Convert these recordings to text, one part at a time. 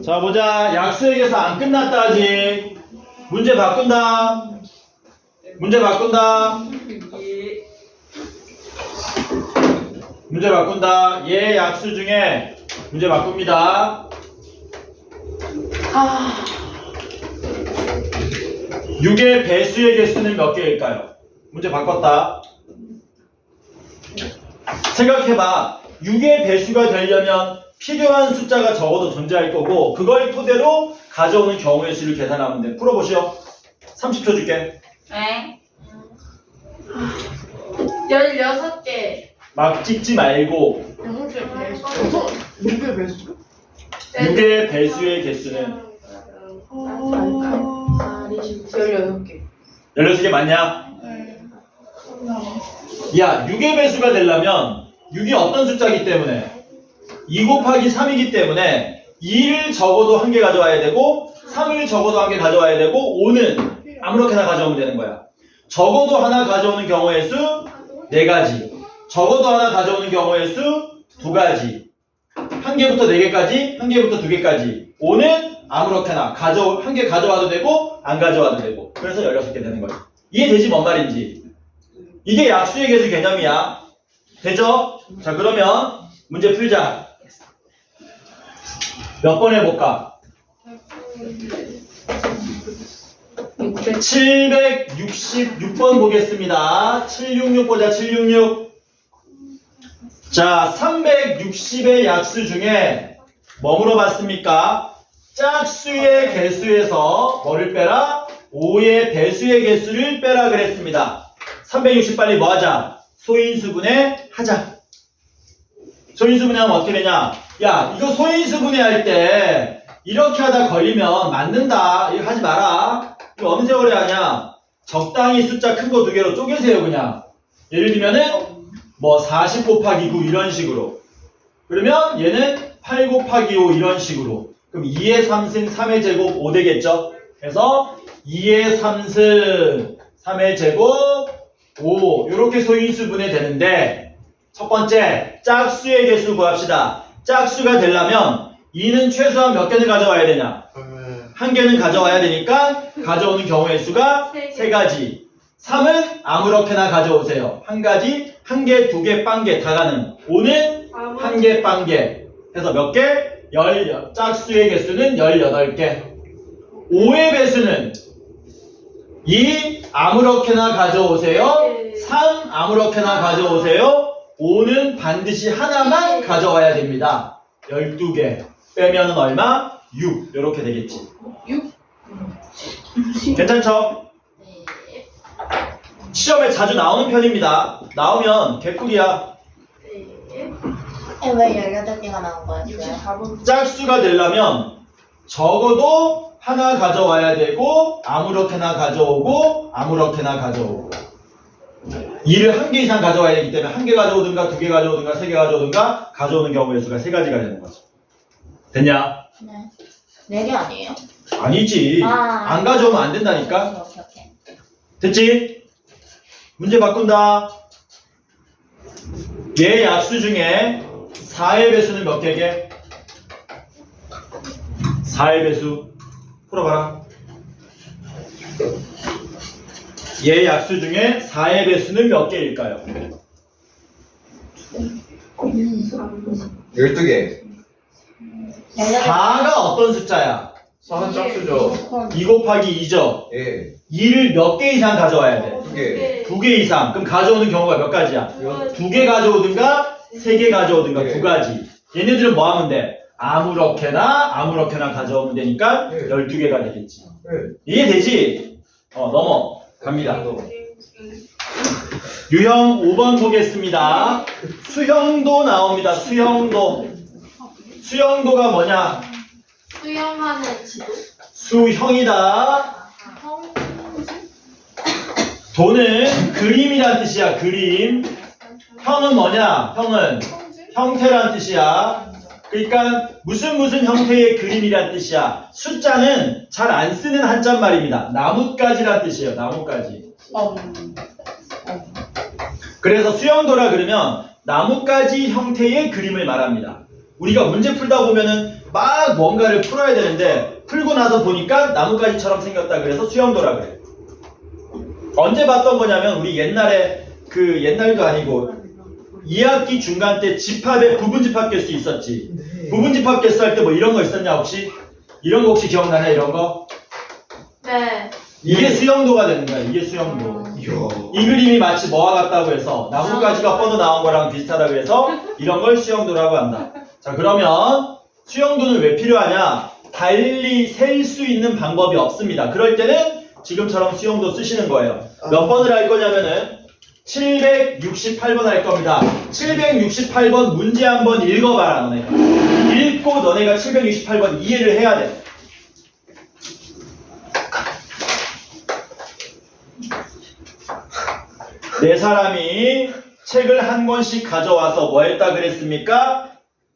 자 보자. 약수에게서 안 끝났다 아직. 문제 바꾼다. 문제 바꾼다. 문제 바꾼다. 얘 약수 중에 문제 바꿉니다. 6의 배수의 개수는 몇 개일까요? 문제 바꿨다. 생각해봐. 6의 배수가 되려면 필요한 숫자가 적어도 존재할 거고 그걸 토대로 가져오는 경우의 수를 계산하면 돼. 풀어보시오. 30초 줄게. 네. 16개. 막 찍지 말고 6의 배수? 6의 배수의 개수는 16개. 16개 맞냐? 야, 6의 배수가 되려면 6이 어떤 숫자이기 때문에 2 곱하기 3이기 때문에 2를 적어도 한 개 가져와야 되고 3을 적어도 한 개 가져와야 되고 5는 아무렇게나 가져오면 되는 거야. 적어도 하나 가져오는 경우의 수 4가지, 적어도 하나 가져오는 경우의 수 2가지, 한 개부터 4개까지, 한 개부터 2개까지. 5는 아무렇게나 한 개 가져와도 되고 안 가져와도 되고. 그래서 16개 되는 거야. 이해되지 뭔 말인지? 이게 약수의 개수 개념이야. 되죠? 자 그러면 문제 풀자. 몇 번 해볼까? 766번 보겠습니다. 766 보자. 766. 자 360의 약수 중에 뭐 물어봤습니까? 짝수의 개수에서 뭐를 빼라? 5의 배수의 개수를 빼라 그랬습니다. 360 빨리 뭐 하자? 소인수분해 하자. 소인수분해 하면 어떻게 되냐? 야 이거 소인수분해 할 때 이렇게 하다 걸리면 맞는다. 이거 하지 마라. 이거 어느 세월에 하냐? 적당히 숫자 큰 거 2개로 쪼개세요 그냥. 예를 들면은 뭐 40 곱하기 9 이런 식으로. 그러면 얘는 8 곱하기 5 이런 식으로. 그럼 2의 3승 3의 제곱 5 되겠죠? 그래서 2의 3승 3의 제곱 5 이렇게 소인수분해 되는데 첫 번째 짝수의 개수 구합시다. 짝수가 되려면 2는 최소한 몇 개는 가져와야 되냐? 한 개는 가져와야 되니까 가져오는 경우의 수가 3가지. 3은 아무렇게나 가져오세요. 한 가지, 한 개, 2개, 빵개 다 가능. 5는 한 개, 빵개. 해서 몇 개? 짝수의 개수는 18개. 5의 배수는 2 아무렇게나 가져오세요. 3 아무렇게나 가져오세요. 5는 반드시 하나만 가져와야 됩니다. 12개. 빼면은 얼마? 6. 이렇게 되겠지. 6? 괜찮죠? 시험에 자주 나오는 편입니다. 나오면 개꿀이야. 왜 18개가 나온 거였어요? 64번. 짝수가 되려면 적어도 하나 가져와야 되고 아무렇게나 가져오고 아무렇게나 가져오고 2를 한 개 이상 가져와야 되기 때문에 한 개 가져오든가 2개 가져오든가 3개 가져오든가 가져오는 경우의 수가 3가지가 되는 거죠. 됐냐? 네. 4개 아니에요? 아니지. 안 가져오면 안 된다니까. 오케이. 됐지? 문제 바꾼다. 얘 약수 중에 4의 배수는 몇 개게? 4의 배수 풀어봐라. 얘 약수 중에 4의 배수는 몇 개일까요? 12개. 4가 어떤 숫자야? 4는 짝수죠. 2 곱하기 2죠. 예. 2를 몇 개 이상 가져와야 돼? 2개. 2개 이상. 그럼 가져오는 경우가 몇 가지야? 2개 가져오든가 3개 가져오든가 네. 2가지. 얘네들은 뭐 하면 돼? 아무렇게나 가져오면 되니까 네. 12개가 되겠지. 예. 이해되지? 넘어갑니다. 유형 5번 보겠습니다. 수형도 나옵니다. 수형도. 수형도가 뭐냐? 수영하는 지도. 수형이다. 도는 그림이란 뜻이야. 그림. 형은 뭐냐? 형은 형태란 뜻이야. 그러니까 무슨 형태의 그림이란 뜻이야. 숫자는 잘 안 쓰는 한자말입니다. 나뭇가지란 뜻이에요. 나뭇가지. 그래서 수형도라 그러면 나뭇가지 형태의 그림을 말합니다. 우리가 문제 풀다 보면은 막 뭔가를 풀어야 되는데 풀고 나서 보니까 나뭇가지처럼 생겼다 그래서 수영도라 그래. 언제 봤던 거냐면 우리 옛날에 그 옛날도 아니고 2학기 중간 때 집합에 부분집합 개수 있었지. 부분집합 개수 할 때 뭐 이런 거 있었냐 혹시? 이런 거 혹시 기억나냐 이런 거? 네. 이게 수영도가 되는 거야. 이게 수영도. 이야. 이 그림이 마치 뭐와 같다고 해서 나뭇가지가 뻗어 나온 거랑 비슷하다고 해서 이런 걸 수영도라고 한다. 자, 그러면 수영도는 왜 필요하냐? 달리 셀 수 있는 방법이 없습니다. 그럴 때는 지금처럼 수영도 쓰시는 거예요. 몇 번을 할 거냐면은 768번 할 겁니다. 768번 문제 한번 읽어봐라 너네가. 읽고 너네가 768번 이해를 해야 돼. 네 사람이 책을 한 권씩 가져와서 뭐 했다 그랬습니까?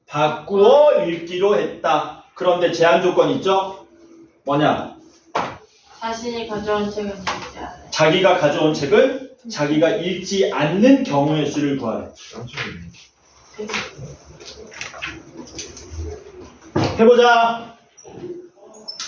바꾸어 읽기로 했다. 그런데 제한 조건 있죠? 뭐냐? 자신이 가져온 책은 읽지 않아요. 자기가 가져온 책을 자기가 읽지 않는 경우의 수를 구하래. 해보자.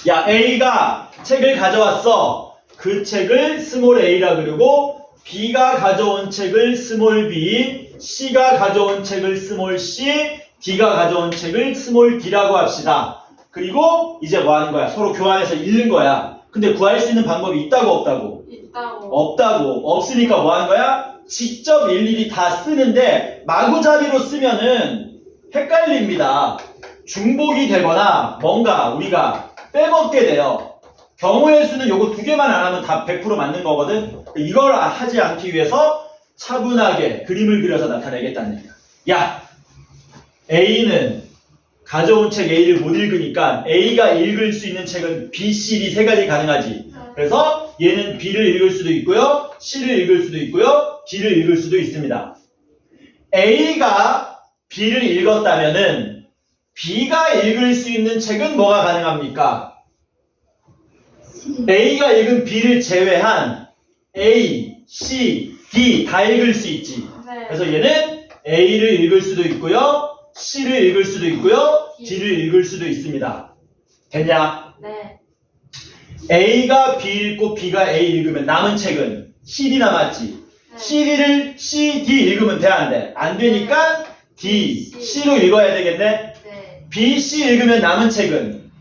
야, A가 책을 가져왔어. 그 책을 스몰 a라 그러고 B가 가져온 책을 스몰 b, C가 가져온 책을 스몰 c, D가 가져온 책을 스몰 d라고 합시다. 그리고 이제 뭐 하는 거야? 서로 교환해서 읽는 거야. 근데 구할 수 있는 방법이 있다고 없다고? 있다고. 없다고. 없으니까 뭐 하는 거야? 직접 일일이 다 쓰는데 마구잡이로 쓰면은 헷갈립니다. 중복이 되거나 뭔가 우리가 빼먹게 돼요. 경우의 수는 요거 두 개만 안 하면 다 100% 맞는 거거든. 이걸 하지 않기 위해서 차분하게 그림을 그려서 나타내겠다는 얘기야. 야, A는 가져온 책 A를 못 읽으니까 A가 읽을 수 있는 책은 B, C, D 세 가지 가능하지. 그래서 얘는 B를 읽을 수도 있고요, C를 읽을 수도 있고요, D를 읽을 수도 있습니다. A가 B를 읽었다면은 B가 읽을 수 있는 책은 뭐가 가능합니까? A가 읽은 B를 제외한 A, C, D 다 읽을 수 있지. 네. 그래서 얘는 A를 읽을 수도 있고요, C를 읽을 수도 있고요, D를 읽을 수도 있습니다. 됐냐? 네. A가 B 읽고 B가 A 읽으면 남은 책은 CD 남았지. 네. CD를 C, D 읽으면 돼, 안 돼? 안 되니까 D, C로 읽어야 되겠네. 네. B, C 읽으면 남은 책은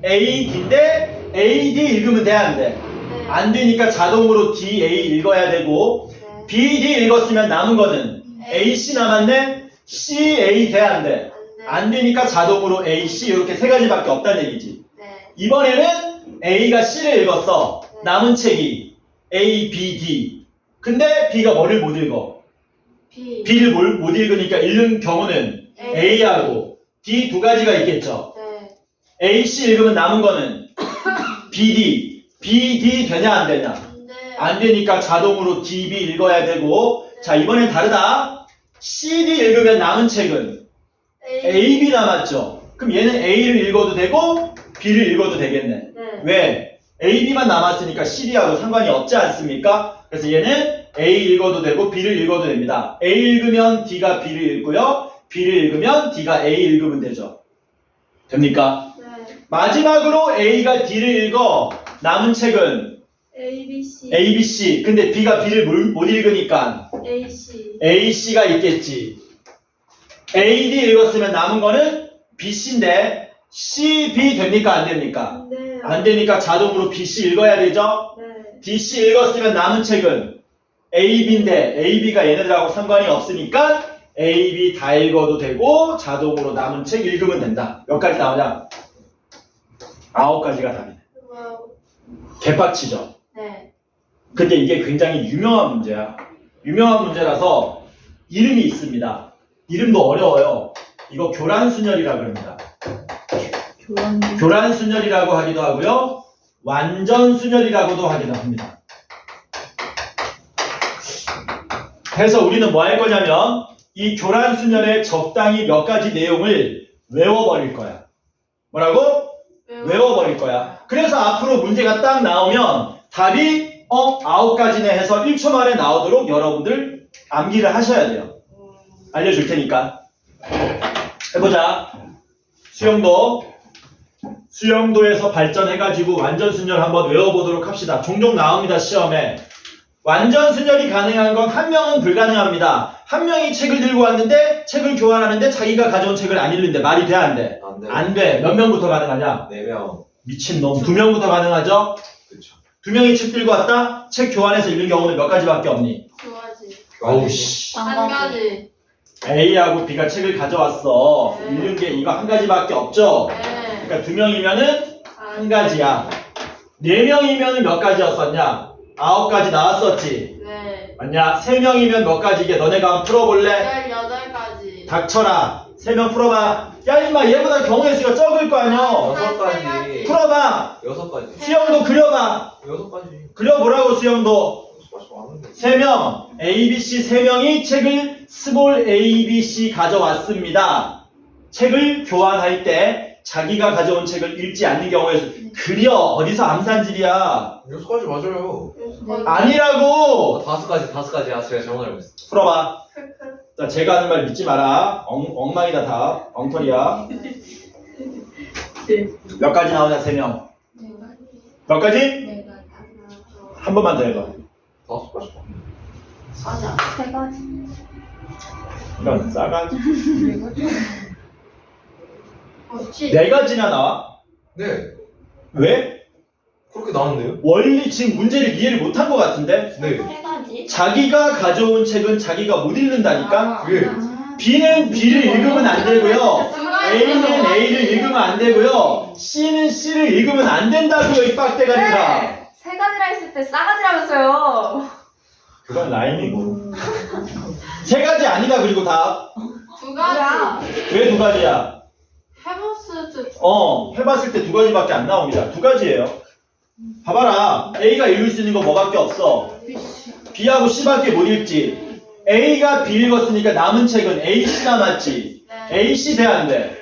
A, D인데 A, D 읽으면 돼, 안 돼? 네. 안 되니까 자동으로 D, A 읽어야 되고 네. B, D 읽었으면 남은 거는 A, C 남았네? C, A 돼, 안 돼? 네. 안 되니까 자동으로 A, C 이렇게 세 가지밖에 없다는 얘기지. 네. 이번에는 A가 C를 읽었어. 네. 남은 책이 A, B, D. 근데 B가 뭐를 못 읽어? B. B를 못 읽으니까 읽는 경우는 A하고 D 두 가지가 있겠죠. 네. A, C 읽으면 남은 거는 B, D. B, D 되냐 안 되냐? 네. 안 되니까 자동으로 D, B 읽어야 되고. 자, 이번엔 다르다. C, D 읽으면 남은 책은 A, B 남았죠. 그럼 얘는 A를 읽어도 되고 B를 읽어도 되겠네. 네. 왜? A, B만 남았으니까 C, D하고 상관이 없지 않습니까? 그래서 얘는 A 읽어도 되고 B를 읽어도 됩니다. A 읽으면 D가 B를 읽고요. B를 읽으면 D가 A 읽으면 되죠. 됩니까? 네. 마지막으로 A가 D를 읽어. 남은 책은 A, B, C. A, B, C. 근데 B가 B를 못 읽으니까 A, C. A, C가 있겠지. A, D 읽었으면 남은 거는 B, C인데 C, B 됩니까? 안 됩니까? 네. 안 되니까 자동으로 B, C 읽어야 되죠? 네. D, C 읽었으면 남은 책은 A, B인데 A, B가 얘네들하고 상관이 없으니까 A, B 다 읽어도 되고 자동으로 남은 책 읽으면 된다. 몇 가지 나오냐? 9가지가 답이네. 와우. 개빡치죠? 네. 근데 이게 굉장히 유명한 문제야. 유명한 문제라서 이름이 있습니다. 이름도 어려워요. 이거 교란순열이라고 합니다. 교란순열이라고 하기도 하고요. 완전순열이라고도 하기도 합니다. 그래서 우리는 뭐 할 거냐면 이 교란순열의 적당히 몇 가지 내용을 외워버릴 거야. 뭐라고? 외워버릴 거야. 그래서 앞으로 문제가 딱 나오면 답이 9가지네 해서 1초 만에 나오도록 여러분들 암기를 하셔야 돼요. 알려줄 테니까. 해보자. 수영도에서 발전해가지고 완전 순열 한번 외워보도록 합시다. 종종 나옵니다, 시험에. 완전 순열이 가능한 건 한 명은 불가능합니다. 한 명이 책을 들고 왔는데 책을 교환하는데 자기가 가져온 책을 안 읽는데 말이 돼, 안 돼? 안 돼. 안 돼. 몇 명부터 가능하냐? 4명. 미친놈. 2명부터 가능하죠? 그쵸. 2명이 책 들고 왔다? 책 교환해서 읽는 경우는 몇 가지밖에 없니? 두 가지. 어우, 씨. 한 가지. A하고 B가 책을 가져왔어. 읽는 게 이거 한 가지밖에 없죠? 네. 그러니까 2명이면은 한 가지야. 4명이면은 몇 가지였었냐? 9가지 나왔었지. 네. 맞냐? 3명이면 몇 가지게? 너네가 한번 풀어볼래? 18가지. 닥쳐라. 3명 풀어봐. 야, 임마, 얘보다 경우의 수가 적을 거 아니야? 6가지. 풀어봐. 6가지. 수영도 그려봐. 6가지. 그려보라고, 수영도. 6가지 많은데. 3명, A, B, C 3명이 책을 스몰 A, B, C 가져왔습니다. 책을 교환할 때 자기가 가져온 책을 읽지 않는 경우에 그려. 어디서 암산질이야. 6가지 맞아요. 아니라고. 5가지. 아, 제가 잘못 알고 있어. 풀어봐. 자, 제가 하는 말 믿지 마라. 엉망이다 다. 엉터리야. 몇 가지 나오냐, 3명. 몇 가지? 한 번만 더 해봐. 5가지. 맞아. 세 가지. 이런 싸가지. 그렇지. 4가지나 나와? 네. 왜? 그렇게 나오는데요? 원리 지금 문제를 이해를 못한 것 같은데? 네. 세 가지. 자기가 가져온 책은 자기가 못 읽는다니까? 예. B는 B를 읽으면 안 되고요. 두 가지. A는 A를 읽으면 안 되고요. C는 C를 읽으면 안 된다고요, 이 빡대가리가. 세 가지라 했을 때 싸가지라면서요. 그건 라임이고. 3가지 아니다, 그리고 답. 두 가지. 왜 2가지야? 해봤을 때. 해봤을 때 2가지밖에 안 나옵니다. 2가지예요. 봐봐라. A가 읽을 수 있는 거 뭐밖에 없어? B하고 C밖에 못 읽지. A가 B 읽었으니까 남은 책은 A, C 남았지. 네. A, C 돼, 안 돼?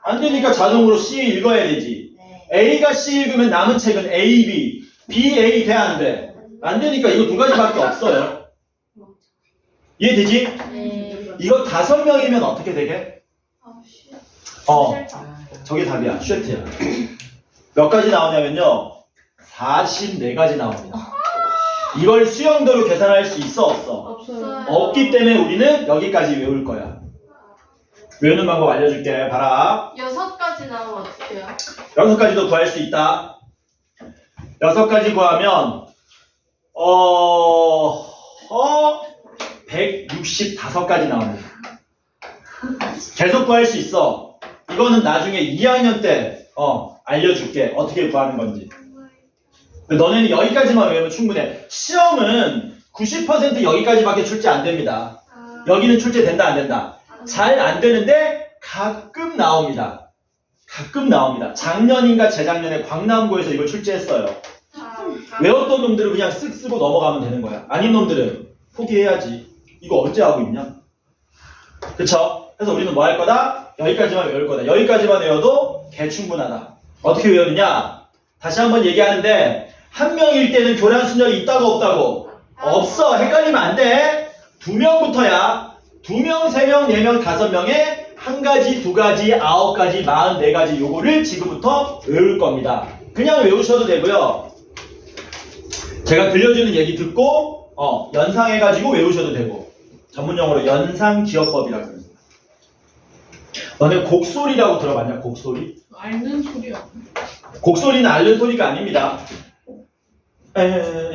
안 되니까 자동으로 C 읽어야 되지. 네. A가 C 읽으면 남은 책은 A, B. B, A 돼, 안 돼? 안 되니까 이거 2가지밖에 없어요. 이해되지? 네. 이거 5명이면 어떻게 되게? 아, 씨. 저게 답이야. 쉐트야. 몇 가지 나오냐면요. 44가지 나옵니다. 이걸 수영도로 계산할 수 있어, 없어? 없어요. 없기 때문에 우리는 여기까지 외울 거야. 외우는 방법 알려줄게. 봐라. 6가지 나오면 어떡해요? 6가지도 구할 수 있다. 6가지 구하면 165가지 나옵니다. 계속 구할 수 있어. 이거는 나중에 2학년 때 알려줄게. 어떻게 구하는 건지. 너네는 여기까지만 외우면 충분해. 시험은 90% 여기까지밖에 출제 안 됩니다. 여기는 출제된다, 안 된다? 잘 안 되는데 가끔 나옵니다. 가끔 나옵니다. 작년인가 재작년에 광남고에서 이걸 출제했어요. 외웠던 놈들은 그냥 쓱 쓰고 넘어가면 되는 거야. 아닌 놈들은 포기해야지. 이거 언제 하고 있냐? 그쵸? 그래서 우리는 뭐 할 거다? 여기까지만 외울 거다. 여기까지만 외워도 개충분하다. 어떻게 외우느냐? 다시 한번 얘기하는데 한 명일 때는 교량 순열이 있다고 없다고? 없어. 헷갈리면 안 돼. 2명부터야. 2명, 3명, 4명, 5명에 1가지, 2가지, 9가지, 44가지 요거를 지금부터 외울 겁니다. 그냥 외우셔도 되고요. 제가 들려주는 얘기 듣고 연상해가지고 외우셔도 되고 전문용어로 연상기억법이라고 합니다. 너네 곡소리라고 들어봤냐? 곡소리? 앓는 소리야. 곡소리는 앓는 소리가 아닙니다.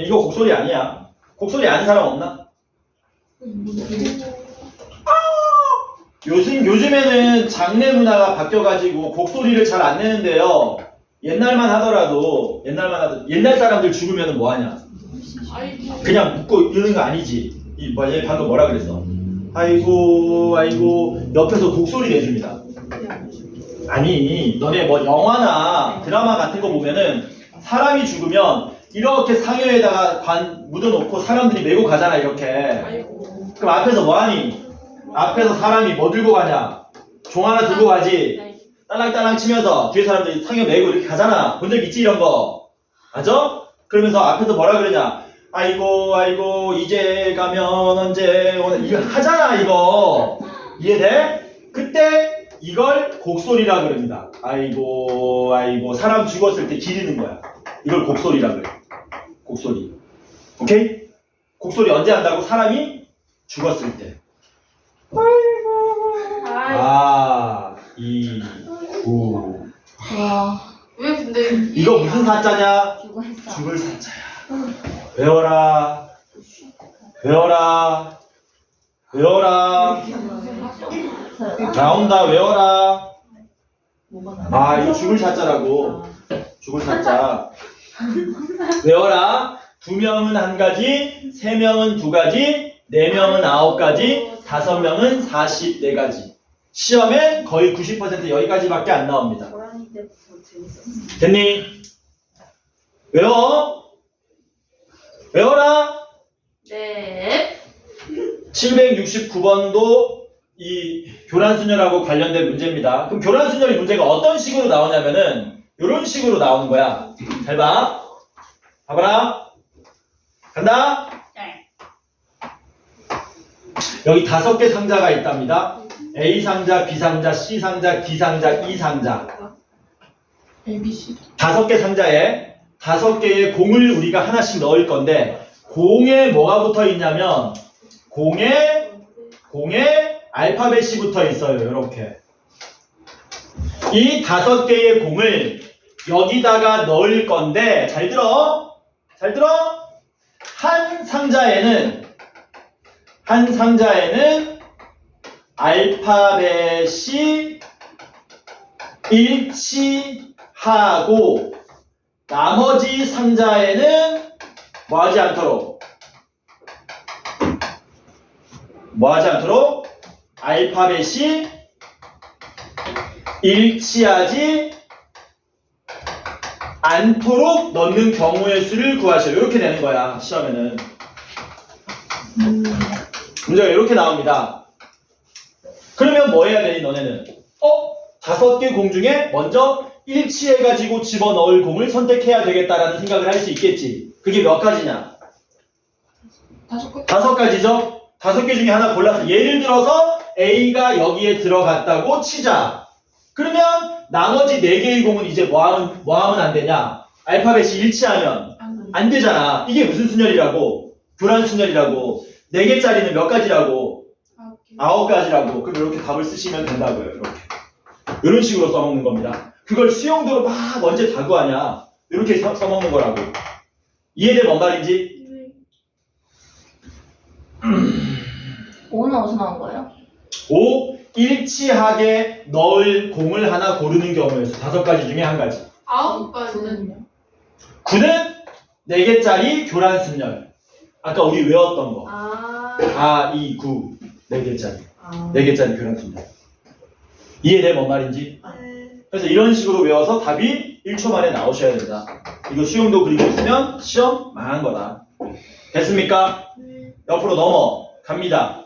이거 곡소리 아니야. 곡소리 아는 사람 없나? 요즘에는 장례 문화가 바뀌어가지고 곡소리를 잘 안 내는데요. 옛날 사람들 죽으면 뭐 하냐? 그냥 묻고 이러는 거 아니지. 얘 방금 뭐라 그랬어? 아이고 옆에서 곡소리 내줍니다. 아니 너네 뭐 영화나 드라마 같은 거 보면은 사람이 죽으면 이렇게 상여에다가 관 묻어놓고 사람들이 메고 가잖아 이렇게. 그럼 앞에서 뭐 하니? 앞에서 사람이 뭐 들고 가냐? 종 하나 들고 가지. 딸랑딸랑 치면서 뒤에 사람들이 상여 메고 이렇게 가잖아. 본 적 있지 이런 거? 맞아? 그러면서 앞에서 뭐라 그러냐? 아이고 이제 가면 언제 오늘 이거 하잖아 이거. 이해돼? 그때 이걸 곡소리라 그럽니다. 아이고 아이고 사람 죽었을 때 기리는 거야. 이걸 곡소리라 그래. 곡소리. 오케이? 곡소리 언제 한다고? 사람이 죽었을 때. 아, 이, 구. 와, 왜 근데 이거 무슨 사자냐? 죽어 했어. 죽을 사자야. 외워라. 외워라. 외워라. 나온다. 외워라. 뭐가 나? 아, 이거 죽을 사자라고. 죽을 사자. 외워라. 2명은 1가지, 3명은 2가지, 4명은 9가지, 5명은 44가지. 시험엔 거의 90% 여기까지밖에 안 나옵니다. 됐니? 외워. 외워라. 네. 769번도 이 교란순열하고 관련된 문제입니다. 그럼 교란순열이 문제가 어떤 식으로 나오냐면은 이런 식으로 나오는 거야. 잘 봐. 봐봐라. 간다. 여기 5개 상자가 있답니다. A 상자, B 상자, C 상자, D 상자, E 상자. ABC. 5개 상자에 5개의 공을 우리가 하나씩 넣을 건데 공에 뭐가 붙어 있냐면 공에 알파벳이 붙어 있어요. 이렇게. 이 5개의 공을 여기다가 넣을 건데 잘 들어. 잘 들어. 한 상자에는 알파벳이 일치하고 나머지 상자에는 뭐 하지 않도록 알파벳이 일치하지 않도록 넣는 경우의 수를 구하시오. 이렇게 되는 거야. 시험에는. 문제가 이렇게 나옵니다. 그러면 뭐 해야 되니 너네는? 5개 공 중에 먼저 일치해가지고 집어넣을 공을 선택해야 되겠다라는 생각을 할 수 있겠지. 그게 몇 가지냐? 5개. 5가지죠? 5개 중에 하나 골라서 예를 들어서 A가 여기에 들어갔다고 치자. 그러면 나머지 4개의 공은 이제 뭐 하면 안 되냐? 알파벳이 일치하면 안 되잖아. 이게 무슨 순열이라고? 교란순열이라고. 4개짜리는 몇 가지라고? 9가지라고. 그럼 이렇게 답을 쓰시면 된다고요. 이렇게. 이런 식으로 써먹는 겁니다. 그걸 수용도로 막 언제 다 구하냐? 이렇게 써먹는 거라고. 이해돼? 뭔 말인지? 5는 어디서 나온 거예요? 5. 일치하게 넣을 공을 하나 고르는 경우의 수. 5가지 중에 한 가지. 9가지는 9는 4개짜리 교란순열. 아까 우리 외웠던 거. 아, 2, 9. 4개짜리. 4개짜리 교란순열. 이해돼? 뭔 말인지? 그래서 이런 식으로 외워서 답이 1초 만에 나오셔야 된다. 이거 수용도 그리고 있으면 시험 망한 거다. 됐습니까? 옆으로 넘어갑니다.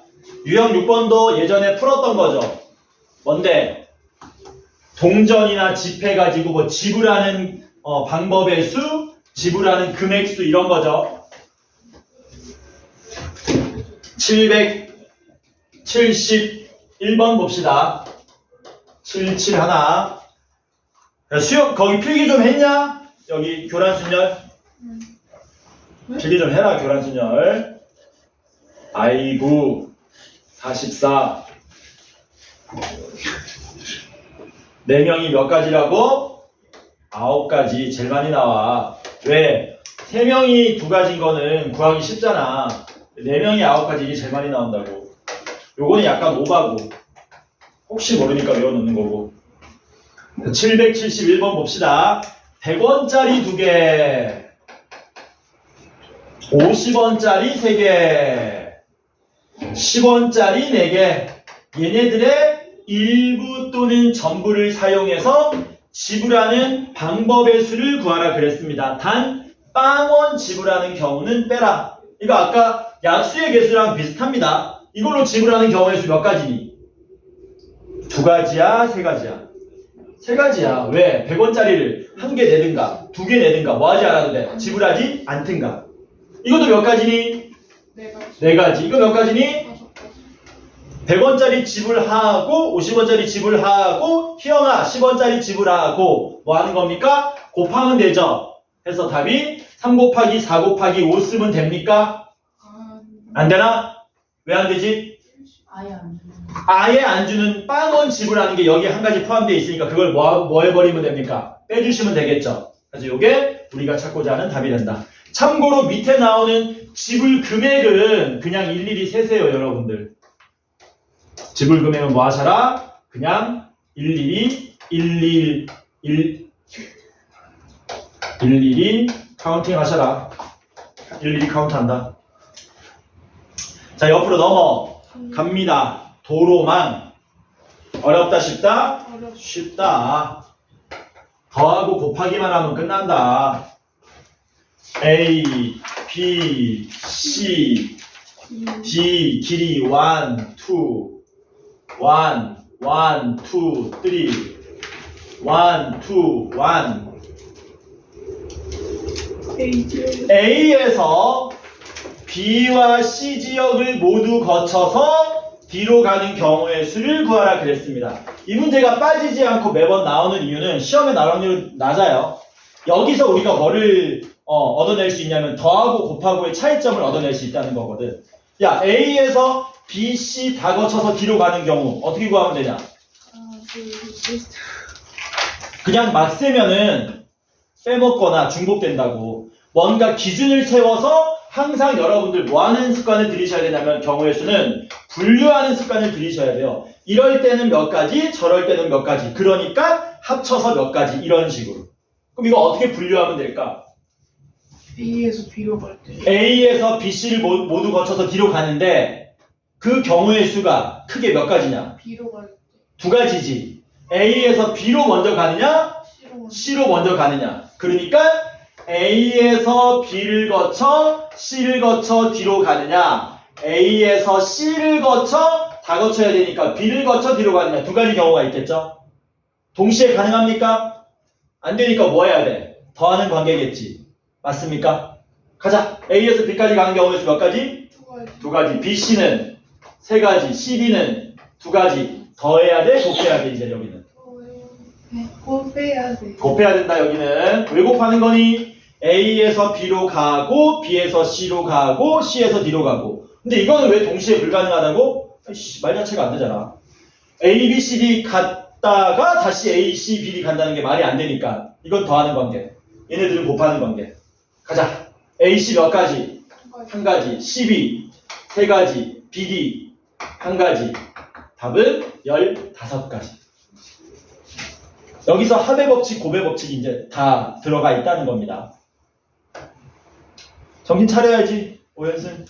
유형 6번도 예전에 풀었던 거죠. 뭔데? 동전이나 지폐 가지고 뭐 지불하는 방법의 수, 지불하는 금액수 이런 거죠. 771번 봅시다. 77 하나. 야, 수영 거기 필기 좀 했냐? 여기 교란순열. 필기 좀 해라. 교란순열. 아이고 44. 4명이 몇 가지라고? 9가지. 제일 많이 나와. 왜? 3명이 2가지인 거는 구하기 쉽잖아. 4명이 9가지 이게 제일 많이 나온다고. 요거는 약간 오바고. 혹시 모르니까 외워놓는 거고. 771번 봅시다. 100원짜리 2개. 50원짜리 3개. 10원짜리 4개. 얘네들의 일부 또는 전부를 사용해서 지불하는 방법의 수를 구하라 그랬습니다. 단 빵원 지불하는 경우는 빼라. 이거 아까 약수의 개수랑 비슷합니다. 이걸로 지불하는 경우의 수 몇 가지니? 2가지야? 3가지야? 3가지야. 왜? 100원짜리를 1개 내든가 2개 내든가 뭐 하지 않아도 돼. 지불하지 않든가. 이것도 몇 가지니? 4가지. 이거 몇 가지니? 100원짜리 지불하고 50원짜리 지불하고 희영아 10원짜리 지불하고 뭐 하는 겁니까? 곱하면 되죠. 해서 답이 3 곱하기 4 곱하기 5 쓰면 됩니까? 안 되나? 왜 안 되지? 아예 안 주는. 아예 안 주는 빵원 지불하는 게 여기에 한 가지 포함되어 있으니까 그걸 뭐 해버리면 됩니까? 빼주시면 되겠죠. 그래서 이게 우리가 찾고자 하는 답이 된다. 참고로 밑에 나오는 지불 금액은 그냥 일일이 세세요, 여러분들. 지불 금액은 뭐 하셔라? 그냥 일일이 카운팅 하셔라. 일일이 카운트한다. 자, 옆으로 넘어갑니다. 도로망. 어렵다, 쉽다? 쉽다. 더하고 곱하기만 하면 끝난다. A, B, C, D 길이 1, 2, 1, 2, 3, 1, 2, 1. A에서 B와 C 지역을 모두 거쳐서 D로 가는 경우의 수를 구하라 그랬습니다. 이 문제가 빠지지 않고 매번 나오는 이유는 시험에 나올 확률이 낮아요. 여기서 우리가 뭐를 얻어낼 수 있냐면 더하고 곱하고의 차이점을 얻어낼 수 있다는 거거든. 야, A에서 B, C 다 거쳐서 D로 가는 경우 어떻게 구하면 되냐? 그냥 막 세면은 빼먹거나 중복된다고. 뭔가 기준을 세워서 항상 여러분들 뭐 하는 습관을 들이셔야 되냐면 경우의 수는 분류하는 습관을 들이셔야 돼요. 이럴 때는 몇 가지, 저럴 때는 몇 가지. 그러니까 합쳐서 몇 가지 이런 식으로. 그럼 이거 어떻게 분류하면 될까? A에서 B로 갈 때. A에서 B, C를 모두 거쳐서 D로 가는데 그 경우의 수가 크게 몇 가지냐? B로 갈 때. 두 가지지. A에서 B로 먼저 가느냐? C로 C로 먼저 가느냐? 그러니까 A에서 B를 거쳐 C를 거쳐 D로 가느냐? A에서 C를 거쳐 다 거쳐야 되니까 B를 거쳐 D로 가느냐? 두 가지 경우가 있겠죠? 동시에 가능합니까? 안 되니까 뭐 해야 돼? 더하는 관계겠지. 맞습니까? 가자. A에서 B까지 가는 경우의 수 몇 가지? 두 가지. B, C는 세 가지. C, D는 두 가지. 더해야 돼? 곱해야 돼? 이제 여기는. 곱해야 돼. 곱해야 된다. 여기는. 왜 곱하는 거니? A에서 B로 가고 B에서 C로 가고 C에서 D로 가고. 근데 이거는 왜 동시에 불가능하다고? 아이씨, 말 자체가 안 되잖아. A, B, C, D 갔다가 다시 A, C, B, D 간다는 게 말이 안 되니까. 이건 더하는 관계. 얘네들은 곱하는 관계. 가자. A, C 몇 가지? 한 가지. C, B 세 가지. B, D 한 가지. 답은 15가지. 여기서 합의 법칙, 곱의 법칙이 이제 다 들어가 있다는 겁니다. 정신 차려야지, 오연승.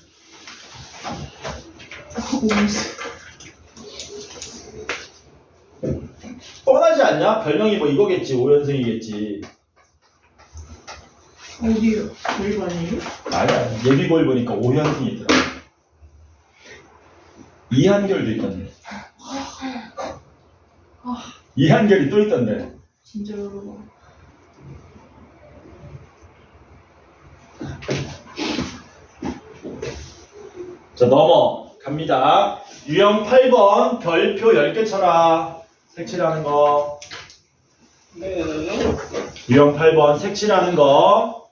뻔하지 않냐? 별명이 뭐 이거겠지, 오연승이겠지. 어디요? 일반이요? 아니야, 예비고일 보니까 오연승이더라. 이한결도 있던데. 이한결이 또 있던데. 진짜 여러분. 자, 넘어갑니다. 유형 8번 별표 10개 쳐라. 색칠하는 거. 네. 유형 8번 색칠하는 거.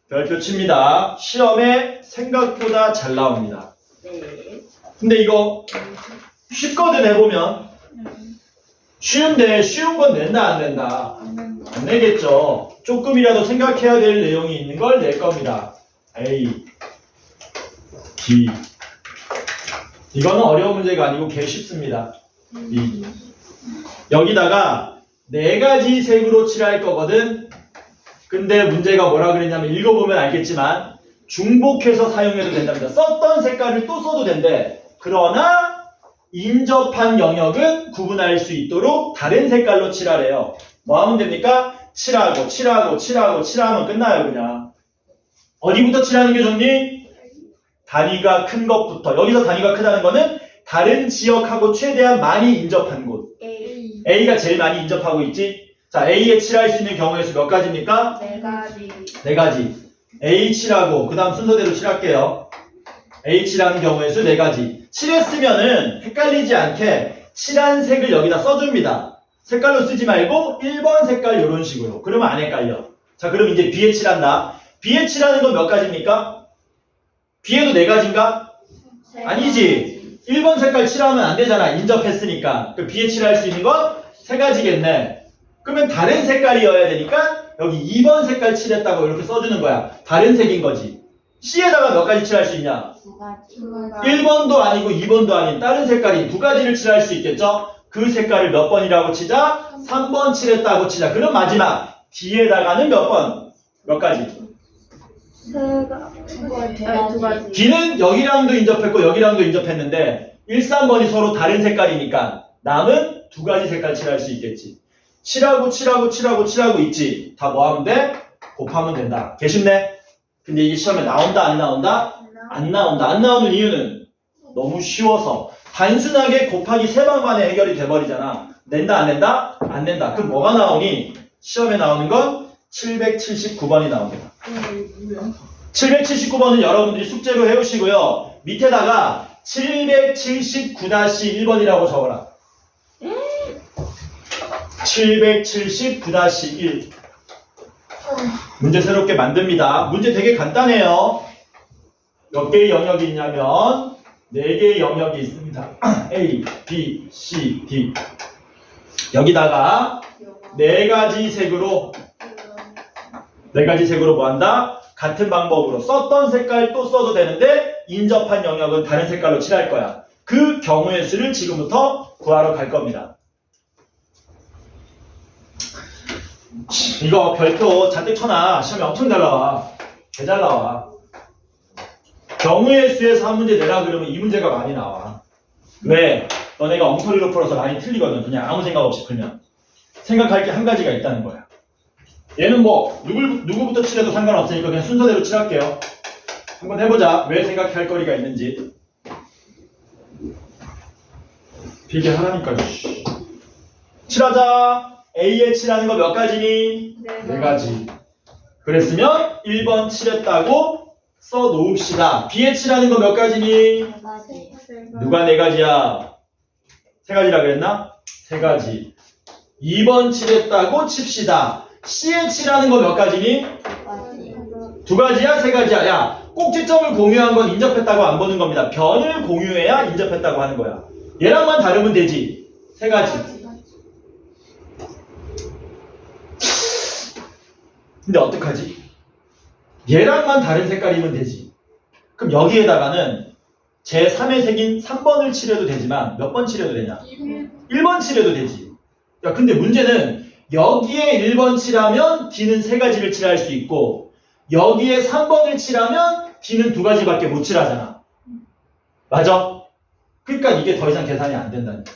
별표 칩니다. 시험에 생각보다 잘 나옵니다. 네. 근데 이거 쉽거든 해보면. 쉬운데 쉬운 건 낸다 안 낸다? 안 내겠죠. 조금이라도 생각해야 될 내용이 있는 걸 낼 겁니다. A, B. 이거는 어려운 문제가 아니고 개 쉽습니다. B. 여기다가 4가지 색으로 칠할 거거든. 근데 문제가 뭐라 그랬냐면 읽어보면 알겠지만 중복해서 사용해도 된답니다. 썼던 색깔을 또 써도 된대. 그러나 인접한 영역은 구분할 수 있도록 다른 색깔로 칠하래요. 뭐 하면 됩니까? 칠하면 끝나요, 그냥. 어디부터 칠하는 게 좋니? 단위가 큰 것부터. 여기서 단위가 크다는 거는 다른 지역하고 최대한 많이 인접한 곳. A A가 제일 많이 인접하고 있지? 자, A에 칠할 수 있는 경우의 수 몇 가지입니까? 4가지. 4가지. A 칠하고, 그 다음 순서대로 칠할게요. H라는 경우의 수 4가지. 칠했으면은 헷갈리지 않게 칠한 색을 여기다 써줍니다. 색깔로 쓰지 말고 1번 색깔 이런 식으로. 그러면 안 헷갈려. 자, 그럼 이제 B에 칠한다. B에 칠하는 건 몇 가지입니까? B에도 4가지인가? 아니지. 1번 색깔 칠하면 안 되잖아. 인접했으니까. 그 B에 칠할 수 있는 건 3가지겠네. 그러면 다른 색깔이어야 되니까 여기 2번 색깔 칠했다고 이렇게 써주는 거야. 다른 색인 거지. C에다가 몇 가지 칠할 수 있냐? 1번도 아니고 2번도 아닌 다른 색깔인 2가지를 칠할 수 있겠죠? 그 색깔을 몇 번이라고 치자? 3번 칠했다고 치자. 그럼 마지막 D에다가는 몇 번? 몇 가지? 두 가지. D는 여기랑도 인접했고 여기랑도 인접했는데 1, 3번이 서로 다른 색깔이니까 남은 2가지 색깔 칠할 수 있겠지. 칠하고 있지. 다 뭐 하면 돼? 곱하면 된다. 개쉽네? 근데 이게 시험에 나온다 안 나온다? 안 나온다. 안 나오는 이유는 너무 쉬워서 단순하게 곱하기 3방 만에 해결이 돼버리잖아. 낸다 안 낸다? 안 낸다. 그럼 뭐가 나오니? 시험에 나오는 건 779번이 나옵니다. 779번은 여러분들이 숙제로 해오시고요. 밑에다가 779-1번이라고 적어라. 779-1 문제 새롭게 만듭니다. 문제 되게 간단해요. 몇 개의 영역이 있냐면 4개의 영역이 있습니다. A, B, C, D. 여기다가 4가지 색으로 뭐 한다? 같은 방법으로 썼던 색깔 또 써도 되는데 인접한 영역은 다른 색깔로 칠할 거야. 그 경우의 수를 지금부터 구하러 갈 겁니다. 이거 별표 잔뜩 쳐놔. 시험에 엄청 잘 나와. 개 잘 나와. 경우의 수에서 한 문제 내라 그러면 이 문제가 많이 나와. 왜? 너네가 엉터리로 풀어서 많이 틀리거든. 그냥 아무 생각 없이 풀면. 생각할 게 한 가지가 있다는 거야. 얘는 뭐 누구부터 칠해도 상관없으니까 그냥 순서대로 칠할게요. 한번 해보자. 왜 생각할 거리가 있는지. 비계 하나니까. 칠하자. A에 칠하는 거 몇 가지니? 4가지. 그랬으면 1번 칠했다고 써놓읍시다. B에 칠하는 거 몇 가지니? 누가 4가지야? 3가지라 그랬나? 3가지. 2번 칠했다고 칩시다. C에 칠하는 거 몇 가지니? 2가지야? 3가지야? 야, 꼭지점을 공유한 건 인접했다고 안 보는 겁니다. 변을 공유해야 인접했다고 하는 거야. 얘랑만 다르면 되지. 3가지. 근데 어떡하지? 얘랑만 다른 색깔이면 되지. 그럼 여기에다가는 제3의 색인 3번을 칠해도 되지만 몇 번 칠해도 되냐? 1번 칠해도 되지. 야, 근데 문제는 여기에 1번 칠하면 D는 3가지를 칠할 수 있고 여기에 3번을 칠하면 D는 2가지밖에 못 칠하잖아. 맞아? 그러니까 이게 더 이상 계산이 안 된다는 거야.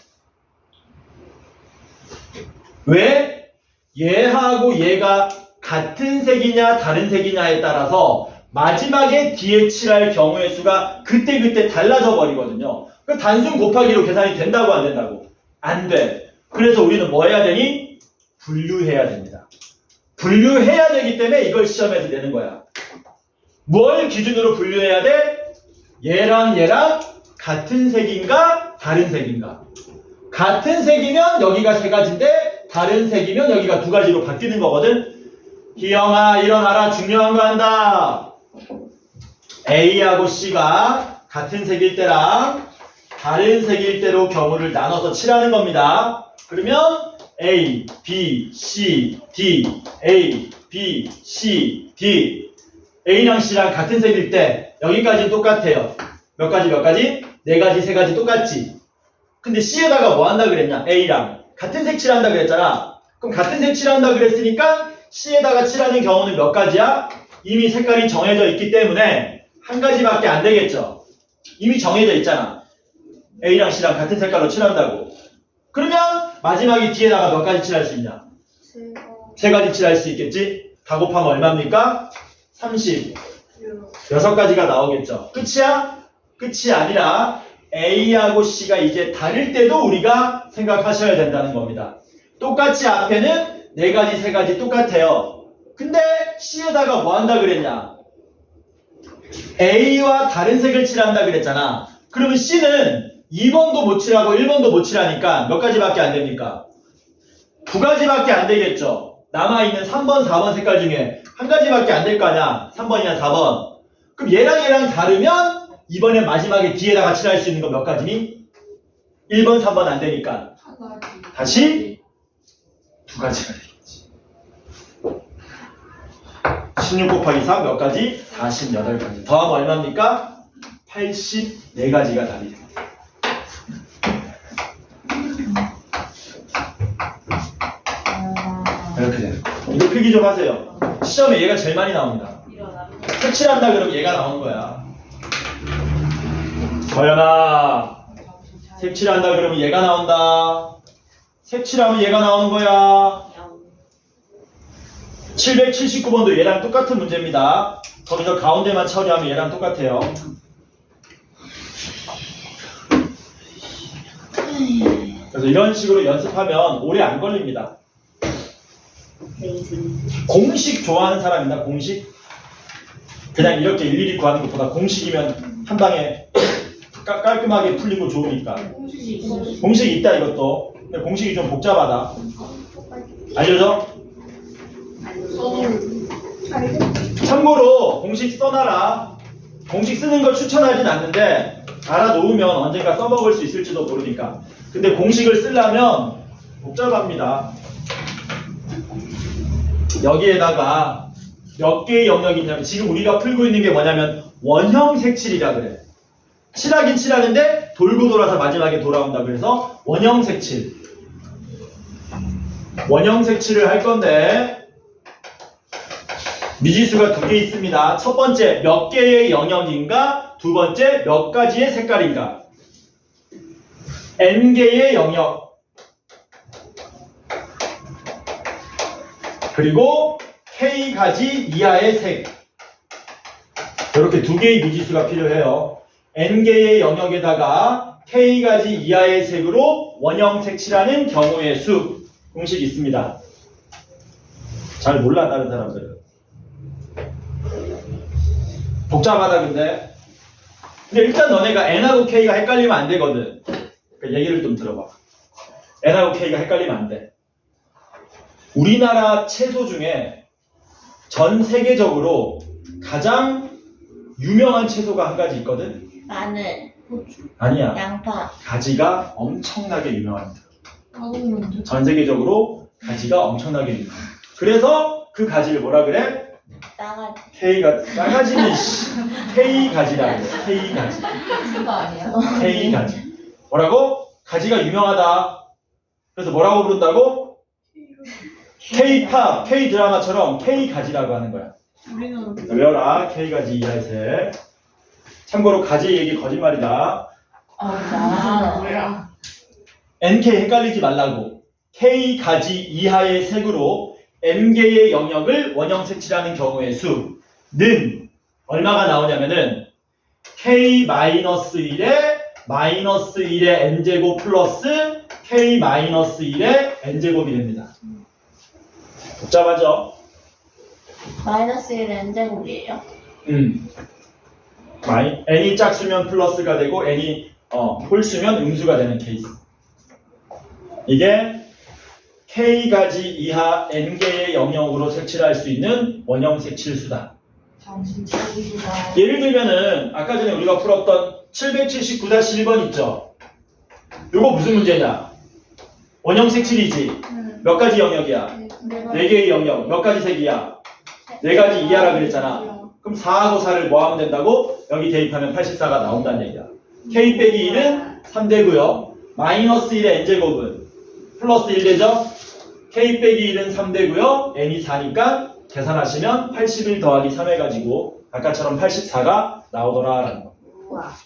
왜? 얘하고 얘가 같은 색이냐 다른 색이냐에 따라서 마지막에 D에 칠할 경우의 수가 그때그때 달라져 버리거든요. 그 단순 곱하기로 계산이 된다고 안 된다고? 안 돼. 그래서 우리는 뭐 해야 되니? 분류해야 됩니다. 분류해야 되기 때문에 이걸 시험에서 내는 거야. 뭘 기준으로 분류해야 돼? 얘랑 얘랑 같은 색인가 다른 색인가? 같은 색이면 여기가 3가지인데 다른 색이면 여기가 2가지로 바뀌는 거거든. 희영아 일어나라. 중요한 거 한다. A하고 C가 같은 색일 때랑 다른 색일 때로 경우를 나눠서 칠하는 겁니다. 그러면 A, B, C, D, A, B, C, D. A랑 C랑 같은 색일 때 여기까지는 똑같아요. 몇 가지? 4가지, 3가지 똑같지. 근데 C에다가 뭐 한다 그랬냐? A랑 같은 색 칠한다 그랬잖아. 그럼 같은 색 칠한다 그랬으니까 C에다가 칠하는 경우는 몇 가지야? 이미 색깔이 정해져 있기 때문에 한 가지밖에 안 되겠죠. 이미 정해져 있잖아. A랑 C랑 같은 색깔로 칠한다고. 그러면 마지막에 D에다가 몇 가지 칠할 수 있냐? 3가지 칠할 수 있겠지? 다 곱하면 얼마입니까? 30. 6가지가 나오겠죠. 끝이야? 끝이 아니라 A하고 C가 이제 다를 때도 우리가 생각하셔야 된다는 겁니다. 똑같이 앞에는 4가지, 3가지 똑같아요. 근데 C에다가 뭐 한다 그랬냐? A와 다른 색을 칠한다 그랬잖아. 그러면 C는 2번도 못 칠하고 1번도 못 칠하니까 몇 가지밖에 안 됩니까? 2가지밖에 안 되겠죠. 남아있는 3번, 4번 색깔 중에 한 가지밖에 안 될 거 아니야. 3번이나 4번. 그럼 얘랑 다르면 이번에 마지막에 뒤에다가 칠할 수 있는 건 몇 가지니? 1번, 3번 안 되니까 다시 2가지가 되겠지. 16 곱하기 3 몇 가지? 48가지. 더하면 얼마입니까? 84가지가 답이 됩니다. 이렇게 되는 거예요. 이거 필기 좀 하세요. 시험에 얘가 제일 많이 나옵니다. 색칠한다 그러면 얘가 나오는 거야. 서연아, 색칠한다 그러면 얘가 나온다. 색칠하면 얘가 나오는 거야. 779번도 얘랑 똑같은 문제입니다. 거기서 가운데만 처리하면 얘랑 똑같아요. 그래서 이런 식으로 연습하면 오래 안 걸립니다. 공식 좋아하는 사람입니다. 공식. 그냥 이렇게 일일이 구하는 것보다 공식이면 한 방에 깔끔하게 풀리고 좋으니까. 공식이 있어. 공식이 있다 이것도. 근데 공식이 좀 복잡하다. 알려줘? 참고로 공식 써놔라. 공식 쓰는 걸 추천하진 않는데 알아놓으면 언젠가 써먹을 수 있을지도 모르니까. 근데 공식을 쓰려면 복잡합니다. 여기에다가 몇 개의 영역이 있냐면 지금 우리가 풀고 있는 게 뭐냐면 원형 색칠이라 그래. 칠하긴 칠하는데 돌고 돌아서 마지막에 돌아온다. 그래서 원형 색칠. 원형 색칠을 할 건데 미지수가 2개 있습니다. 첫 번째 몇 개의 영역인가, 두 번째 몇 가지의 색깔인가. n개의 영역 그리고 k가지 이하의 색. 이렇게 2개의 미지수가 필요해요. n개의 영역에다가 k가지 이하의 색으로 원형 색칠하는 경우의 수. 공식이 있습니다. 잘 몰라 다른 사람들은. 복잡하다 근데 일단 너네가 n하고 k가 헷갈리면 안 되거든. 그러니까 얘기를 좀 들어봐. n하고 k가 헷갈리면 안 돼. 우리나라 채소 중에 전 세계적으로 가장 유명한 채소가 한 가지 있거든. 마늘, 아니야. 양파. 가지가 엄청나게 유명합니다. 아우는데. 전 세계적으로 가지가 엄청나게 유명해. 그래서 그 가지를 뭐라 그래? 싸가지. 싸가지는 K가지라 그래. K가지. 그거 아니야? K가지. 뭐라고? 가지가 유명하다. 그래서 뭐라고 부른다고? K-팝, K-드라마처럼 K가지라고 하는 거야. 우리는 외워라. K가지 이하의 색. 참고로 가지 얘기 거짓말이다. 아 뭐야? NK 헷갈리지 말라고. K가지 이하의 색으로 n개의 영역을 원형 색칠하는 경우의 수는 얼마가 나오냐면은 K-1에 -1의 n제곱 플러스 K-1의 n제곱이 됩니다. 복잡하죠? -1 n제곱이에요. n이 짝수면 플러스가 되고 n이 홀수면 음수가 되는 케이스. 이게 K가지 이하 n개의 영역으로 색칠할 수 있는 원형 색칠수다. 정신 차리시다. 예를 들면은 아까 전에 우리가 풀었던 779-1번 있죠? 이거 무슨 문제냐? 원형 색칠이지. 몇 가지 영역이야? 4개의 영역. 몇 가지 색이야? 4가지 이하라 그랬잖아. 그럼 4하고 4를 뭐 하면 된다고? 여기 대입하면 84가 나온다는 얘기야. K 빼기 1은 3되고요. -1의 n제곱은 플러스 1 되죠? K 빼기 1은 3되고요. n이 4니까 계산하시면 81 더하기 3 해가지고 아까처럼 84가 나오더라라는 거.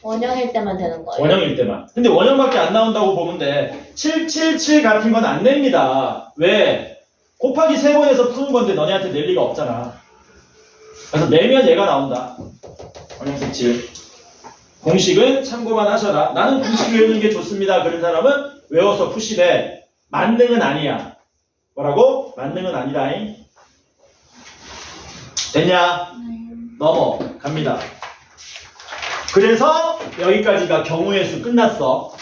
원형일 때만 되는 거예요. 원형일 때만. 근데 원형밖에 안 나온다고 보면 돼. 777 같은 건 안 냅니다. 왜? 곱하기 3번에서 푸는 건데 너네한테 낼 리가 없잖아. 그래서 내면 얘가 나온다. 원형 색칠. 공식은 참고만 하셔라. 나는 공식 외우는 게 좋습니다. 그런 사람은 외워서 푸시되 만능은 아니야. 뭐라고? 만능은 아니라잉. 됐냐? 넘어갑니다. 그래서 여기까지가 경우의 수 끝났어.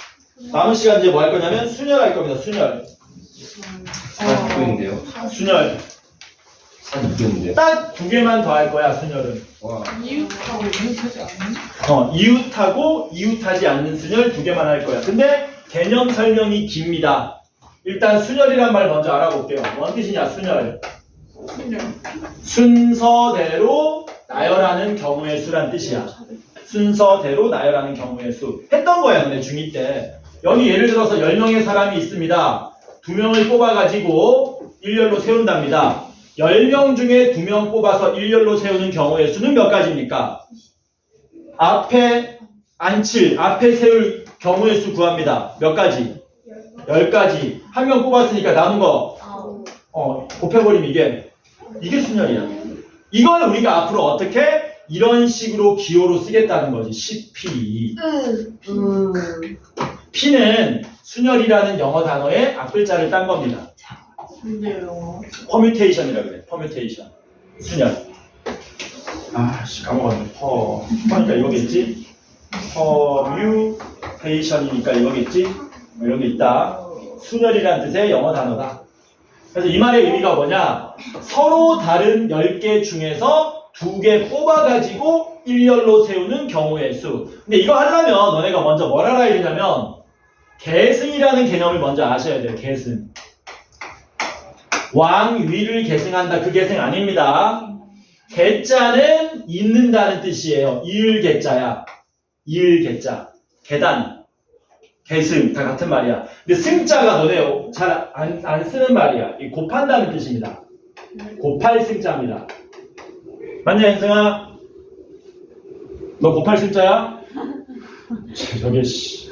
남은 시간 이제 뭐 할 거냐면 순열 할 겁니다. 순열. 40분인데요. 순열. 40분인데요. 딱 두 개만 더 할 거야, 순열은. 와. 이웃하고 이웃하지 않는? 이웃하고 이웃하지 않는 순열 두 개만 할 거야. 근데 개념 설명이 깁니다. 일단 순열이란 말 먼저 알아볼게요. 뭔 뜻이냐, 순열. 순서대로 나열하는 경우의 수란 뜻이야. 순서대로 나열하는 경우의 수. 했던 거야, 근데 중2 때. 여기 예를 들어서 10명의 사람이 있습니다. 2명을 뽑아가지고 일렬로 세운답니다. 10명 중에 2명 뽑아서 일렬로 세우는 경우의 수는 몇 가지입니까? 앞에 앉힐, 앞에 세울 경우의 수 구합니다. 몇 가지? 10가지. 한 명 뽑았으니까 남은 거 곱해버리면 이게 순열이야. 이걸 우리가 앞으로 어떻게? 이런 식으로 기호로 쓰겠다는 거지. 10P. P는 순열이라는 영어 단어의 앞글자를 딴 겁니다. 근데요. 퍼뮤테이션이라 그래. 퍼뮤테이션. 순열. 아씨 까먹었네. 그러니까 이거겠지? 퍼뮤테이션이니까 이거겠지? 뭐 이런 게 있다. 순열이라는 뜻의 영어 단어다. 그래서 이 말의 의미가 뭐냐? 서로 다른 10개 중에서 2개 뽑아가지고 일렬로 세우는 경우의 수. 근데 이거 하려면 너네가 먼저 뭘 알아야 되냐면 계승이라는 개념을 먼저 아셔야 돼요. 계승. 왕위를 계승한다. 그 계승 아닙니다. 계자는 있는다는 뜻이에요. 이을 계자야. 이을 계자. 계단. 계승. 다 같은 말이야. 근데 승자가 너네 잘 안 쓰는 말이야. 이 곱한다는 뜻입니다. 곱할 승자입니다. 맞냐, 현승아? 너 곱할 승자야? 저게 씨.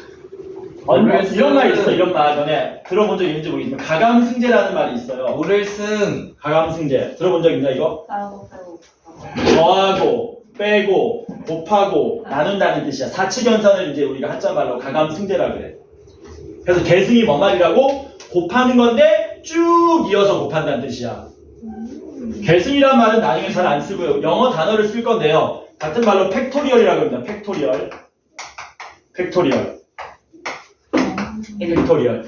이런 말 있어. 이런 말 너네 들어본 적 있는지 모르겠지만 가감승제라는 말이 있어요. 오를승. 가감승제 들어본 적 있나 이거? 더하고 빼고 곱하고 나눈다는 뜻이야. 사칙연산을 이제 우리가 한자말로 가감승제라 그래. 그래서 계승이 뭔 말이라고? 곱하는 건데 쭉 이어서 곱한다는 뜻이야. 계승이란 말은 나중에 잘 안 쓰고요. 영어 단어를 쓸 건데요. 같은 말로 팩토리얼이라고 합니다. 팩토리얼. 팩토리얼. 팩토리얼.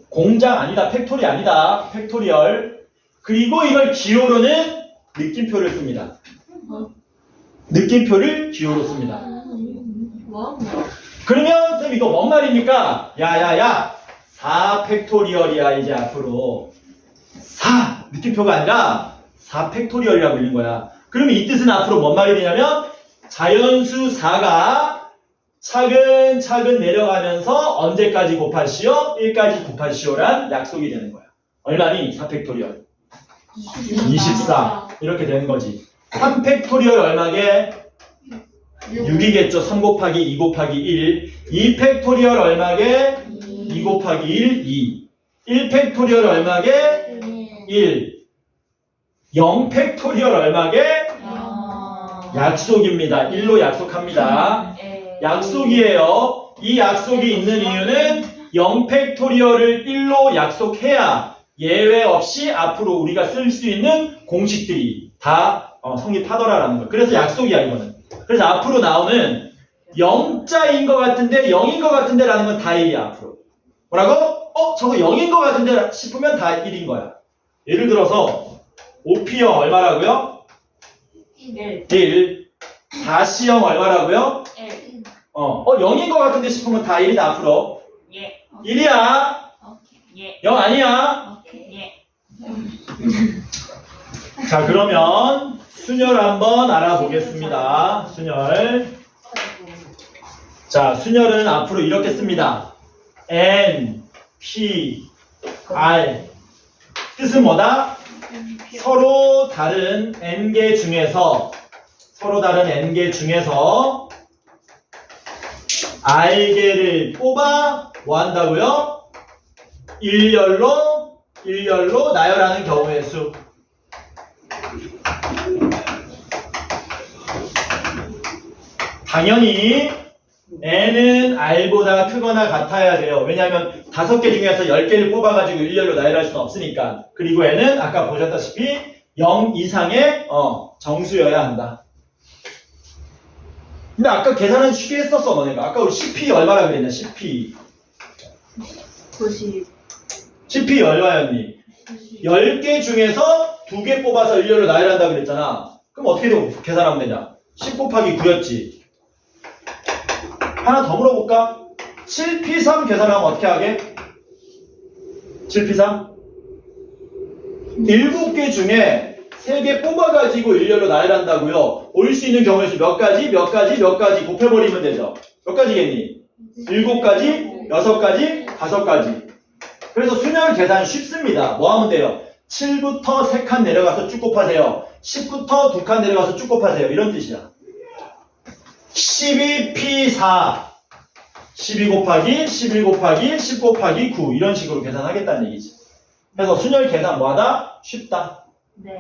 공장 아니다. 팩토리 아니다. 팩토리얼. 그리고 이걸 기호로는 느낌표를 씁니다. 느낌표를 기호로 씁니다. 그러면 쌤 이거 뭔 말입니까? 야야야 4 팩토리얼이야 이제 앞으로 4 느낌표가 아니라 4 팩토리얼이라고 읽는 거야. 그러면 이 뜻은 앞으로 뭔 말이 되냐면 자연수 4가 차근차근 내려가면서 언제까지 곱하시오? 1까지 곱하시오란 약속이 되는 거야. 얼마니? 4 팩토리얼 24 이렇게 되는 거지. 3 팩토리얼 얼마게? 6이겠죠. 3 곱하기 2 곱하기 1. 2 팩토리얼 얼마게? 2 곱하기 1, 2. 1 팩토리얼 얼마게? 1. 0 팩토리얼 얼마게? 약속입니다. 1로 약속합니다. 약속이에요. 이 약속이 있는 이유는 0 팩토리얼을 1로 약속해야 예외 없이 앞으로 우리가 쓸 수 있는 공식들이 다 성립하더라라는 거예요. 그래서 약속이야 이거는. 그래서 앞으로 나오는 0자인 것 같은데 0인 것 같은데 라는 건 다 1이야 앞으로. 뭐라고? 저거 0인 것 같은데 싶으면 다 1인 거야. 예를 들어서 5P형 얼마라고요? 1. 4C형 얼마라고요? 0인 것 같은데 싶으면 다 1이다 앞으로. 1이야. 0 아니야. 자 그러면 순열 한번 알아보겠습니다. 순열. 자 순열은 앞으로 이렇게 씁니다. N, P, R. 뜻은 뭐다? 서로 다른 N개 중에서 R개를 뽑아 뭐 한다고요? 일렬로 나열하는 경우의 수. 당연히 N은 R보다 크거나 같아야 돼요. 왜냐하면 5개 중에서 10개를 뽑아가지고 일렬로 나열할 수는 없으니까. 그리고 N은 아까 보셨다시피 0 이상의 정수여야 한다. 근데 아까 계산은 쉽게 했었어 너네가. 아까 우리 CP 얼마라 그랬냐? CP 90. CP 얼마였니? 10개 중에서 2개 뽑아서 일렬로 나열한다 그랬잖아. 그럼 어떻게 계산하면 되냐? 10 곱하기 9였지. 하나 더 물어볼까? 7P3 계산하면 어떻게 하게? 7P3? 7개 중에 3개 뽑아가지고 일렬로 나열한다고요. 올 수 있는 경우에서 몇 가지 곱해버리면 되죠. 몇 가지겠니? 7가지, 6가지, 5가지. 그래서 수열 계산 쉽습니다. 뭐 하면 돼요? 7부터 3칸 내려가서 쭉 곱하세요. 10부터 2칸 내려가서 쭉 곱하세요. 이런 뜻이야. 12P4 12 곱하기 11 곱하기 10 곱하기 9 이런 식으로 계산하겠다는 얘기지. 그래서 순열 계산 뭐하다? 쉽다. 네.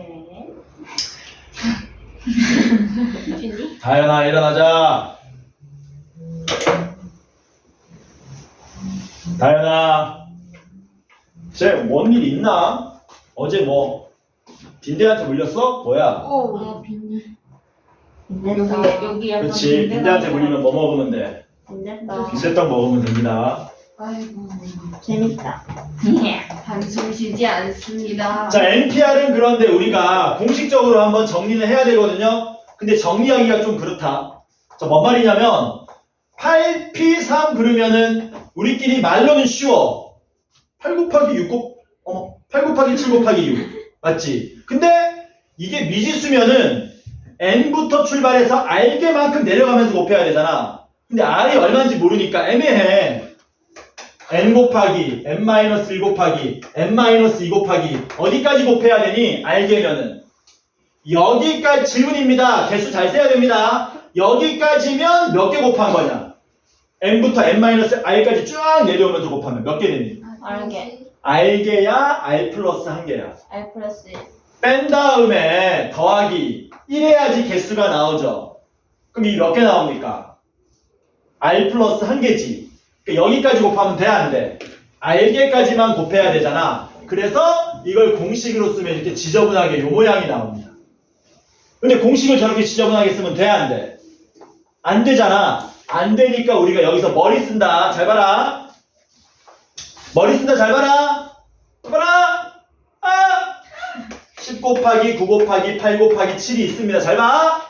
다현아 일어나자. 다현아 쟤 뭔 일 있나? 어제 뭐 빈대한테 물렸어? 뭐야? 빈대떡. 여기 약간 그치 빈대한테 물리면 뭐 먹으면 돼? 빈대떡. 빈대떡 먹으면 됩니다. 아이고 재밌다. 한숨 쉬지 않습니다. 자 NPR은 그런데 우리가 공식적으로 한번 정리를 해야 되거든요. 근데 정리하기가 좀 그렇다. 자, 뭔 말이냐면 8P3 그러면은 우리끼리 말로는 쉬워. 8 곱하기 8 곱하기 7 곱하기 6 맞지? 근데 이게 미지수면은 n부터 출발해서 r개만큼 내려가면서 곱해야 되잖아. 근데 r이 얼마인지 모르니까 애매해. n 곱하기 n-1 곱하기 n-2 곱하기 어디까지 곱해야 되니? r개면은 여기까지 질문입니다. 개수 잘 세야 됩니다. 여기까지면 몇 개 곱한 거냐? n부터 n-r까지 쭉 내려오면서 곱하면 몇 개 되니? R개. r개야 r 플러스 1개야. R 플러스 1. 뺀 다음에 더하기 1해야지 개수가 나오죠. 그럼 이 몇 개 나옵니까? r 플러스 1개지. 그러니까 여기까지 곱하면 돼, 안 돼? r개까지만 곱해야 되잖아. 그래서 이걸 공식으로 쓰면 이렇게 지저분하게 요 모양이 나옵니다. 근데 공식을 저렇게 지저분하게 쓰면 돼, 안 돼? 안 되잖아. 안 되니까 우리가 여기서 머리 쓴다. 잘 봐라. 머리 쓴다. 잘 봐라. 봐라. 10 곱하기 9 곱하기 8 곱하기 7이 있습니다. 잘 봐.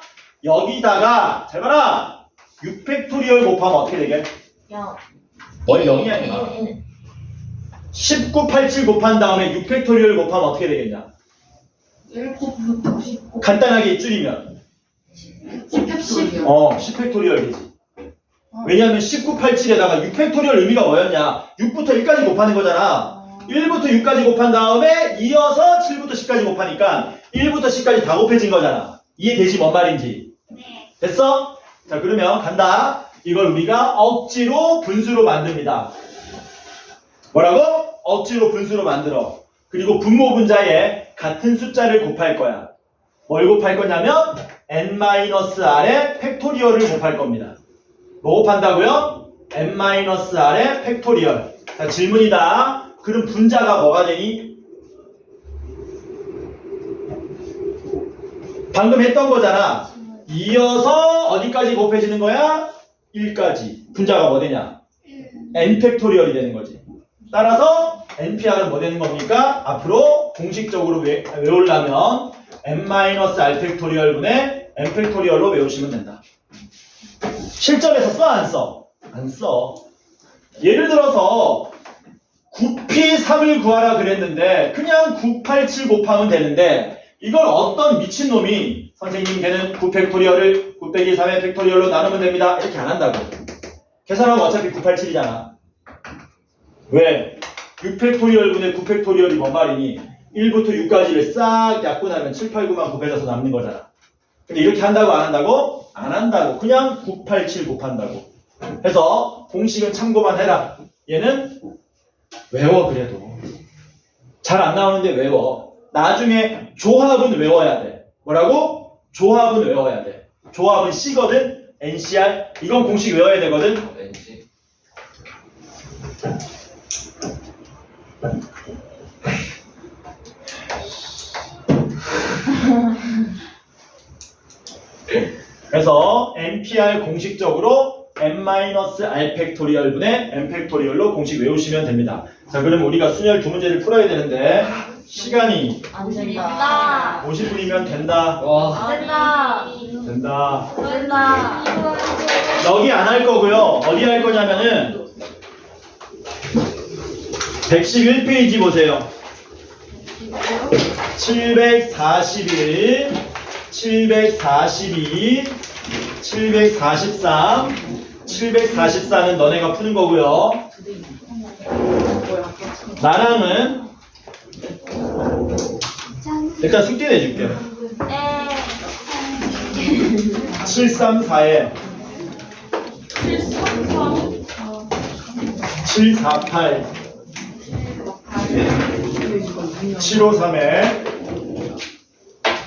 여기다가 잘 봐라. 6팩토리얼 곱하면 어떻게 되게? 0. 머리 0이 아니야. 19, 8, 7 곱한 다음에 6팩토리얼 곱하면 어떻게 되겠냐? 7부터 10. 간단하게 줄이면 10팩토리얼. 10팩토리얼 되지. 왜냐하면 19, 8, 7에다가 6팩토리얼 의미가 뭐였냐? 6부터 1까지 곱하는 거잖아. 1부터 6까지 곱한 다음에 이어서 7부터 10까지 곱하니까 1부터 10까지 다 곱해진 거잖아. 이해되지 뭔 말인지? 됐어? 자 그러면 간다. 이걸 우리가 억지로 분수로 만듭니다. 뭐라고? 억지로 분수로 만들어. 그리고 분모 분자에 같은 숫자를 곱할 거야. 뭘 곱할 거냐면 n-r의 팩토리얼을 곱할 겁니다. 뭐 곱한다고요? n-r의 팩토리얼. 자 질문이다. 그럼 분자가 뭐가 되니? 방금 했던 거잖아. 이어서 어디까지 곱해지는 거야? 1까지. 분자가 뭐 되냐? n 팩토리얼이 되는 거지. 따라서 npr은 뭐 되는 겁니까? 앞으로 공식적으로 외우려면 n-r 팩토리얼 분의 n 팩토리얼로 외우시면 된다. 실전에서 써? 안 써? 안 써. 예를 들어서 9p3을 구하라 그랬는데 그냥 987 곱하면 되는데 이걸 어떤 미친놈이 선생님 걔는 9팩토리얼을 9 빼기 3의 팩토리얼로 나누면 됩니다. 이렇게 안 한다고. 계산하면 어차피 987이잖아. 왜? 6팩토리얼 분의 9팩토리얼이 뭔 말이니? 1부터 6까지를 싹 얕고 나면 7, 8, 9만 곱해져서 남는 거잖아. 근데 이렇게 한다고 안 한다고? 안 한다고. 그냥 987 곱한다고. 해서 공식은 참고만 해라. 얘는 외워 그래도. 잘 안 나오는데 외워. 나중에 조합은 외워야 돼. 뭐라고? 조합은 외워야 돼. 조합은 C거든? NCR. 이건 공식 외워야 되거든? 왠지. 그래서 NPR 공식적으로 n-r 팩토리얼 분의 n 팩토리얼로 공식 외우시면 됩니다. 자, 그럼 우리가 순열 두 문제를 풀어야 되는데 시간이 안 된다. 50분이면 된다. 와. 된다. 된다. 된다. 여기 안 할 거고요. 어디 할 거냐면은 111페이지 보세요. 741, 742, 743, 744는 너네가 푸는 거고요. 나랑은 일단 숙제 내줄게. 734에 748, 753에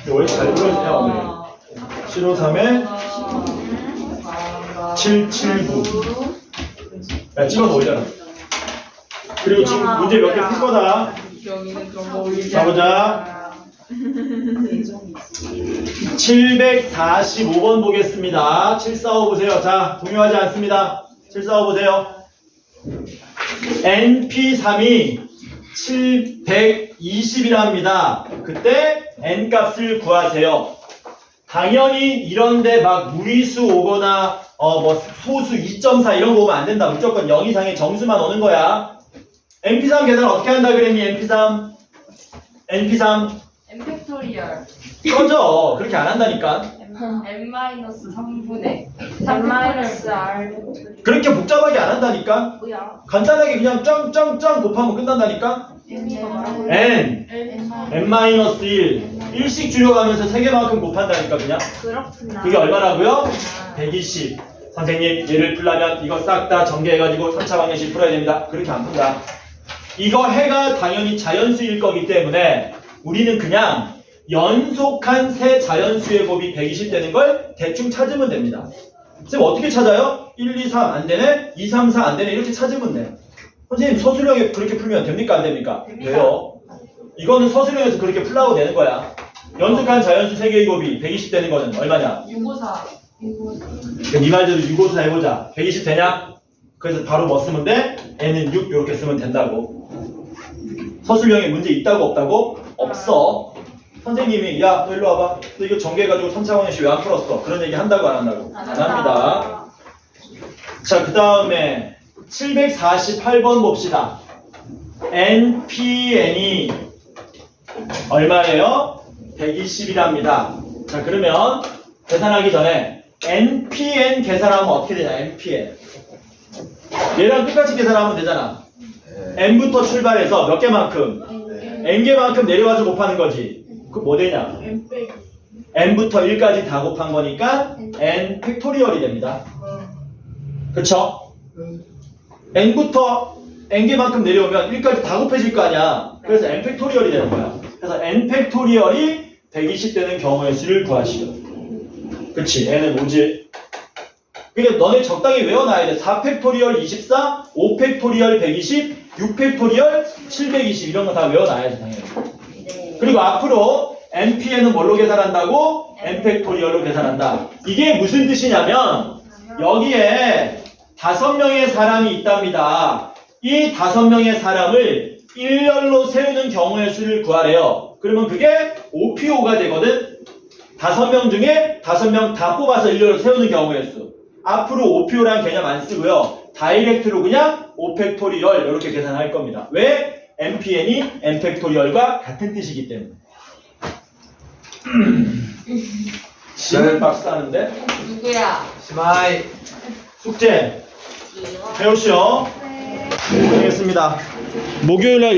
왜 잘 들었냐 오늘. 753에 779. 야, 찍어서 올려라. 그리고 지금 문제 몇 개 풀 거다. 경이는 그런 거 올리지 가보자. 않아. 745번 보겠습니다. 745 보세요. 자, 동요하지 않습니다. 745 보세요. NP3이 720이랍니다. 그때 N 값을 구하세요. 당연히 이런데 막 무리수 오거나 뭐 소수 2.4 이런 거 오면 안 된다. 무조건 0 이상의 정수만 오는 거야. NP3 계산 어떻게 한다 그랬니? NP3 n 팩토리얼 꺼져. 그렇게 안 한다니까. n-3분의 n-r. 그렇게 복잡하게 안 한다니까. 뭐야? 간단하게 그냥 짱짱짱 곱하면 끝난다니까. N, N-1 일씩 줄여가면서 3개만큼 곱한다니까 그냥. 그렇구나. 그게 얼마라고요? 120. 선생님 얘를 풀려면 이거 싹 다 전개해가지고 3차 방정식 풀어야 됩니다. 그렇게 안 푼다. 이거 해가 당연히 자연수일 거기 때문에 우리는 그냥 연속한 세 자연수의 곱이 120 되는 걸 대충 찾으면 됩니다. 쌤 어떻게 찾아요? 1, 2, 3 안 되네? 2, 3, 4 안 되네? 이렇게 찾으면 돼. 선생님 서술형에 그렇게 풀면 됩니까? 안 됩니까? 돼요. 이거는 서술형에서 그렇게 풀라고 되는 거야. 연속한 자연수 3개의 곱이 120 되는 거는 얼마냐? 654 그럼 이 말대로 6호수나 해보자. 120 되냐? 그래서 바로 뭐 쓰면 돼? n은 6 이렇게 쓰면 된다고. 서술형에 문제 있다고 없다고? 없어. 선생님이 야 너 일로 와봐. 너 이거 전개해가지고 3차 방정식 왜 안 풀었어? 그런 얘기 한다고 안 한다고? 안 합니다. 자, 그 다음에 748번 봅시다. NPN이 얼마예요? 120이랍니다. 자, 그러면 계산하기 전에 NPN 계산하면 어떻게 되냐? NPN 얘랑 똑같이 계산하면 되잖아. N부터 출발해서 몇 개만큼? N개만큼 내려와서 곱하는 거지. 그 뭐 되냐? M 빼기. N부터 1까지 다 곱한 거니까 N 팩토리얼이 됩니다. 그쵸? N부터 N개만큼 내려오면 1까지 다 곱해질 거 아니야. 그래서 N 팩토리얼이 되는 거야. 그래서 N 팩토리얼이 120 되는 경우의 수를 구하시오. 그치? N은 5지. 그러니까 너네 적당히 외워놔야 돼. 4 팩토리얼 24, 5 팩토리얼 120, 6 팩토리얼 720 이런 거 다 외워놔야지 당연히. 네. 그리고 앞으로 NPN은 뭘로 계산한다고? N 팩토리얼로 계산한다. 이게 무슨 뜻이냐면 여기에 5명의 사람이 있답니다. 이 5명의 사람을 일렬로 세우는 경우의 수를 구하래요. 그러면 그게 5P5가 되거든. 5명 중에 5명 다 뽑아서 일렬로 세우는 경우의 수. 앞으로 5P5라는 개념 안 쓰고요. 다이렉트로 그냥 5팩토리얼 이렇게 계산할 겁니다. 왜? NPN이 N팩토리얼과 같은 뜻이기 때문에. 지금 박스 하는데? 누구야? 스마이. 숙제 배우시오. 알겠습니다. 목요일날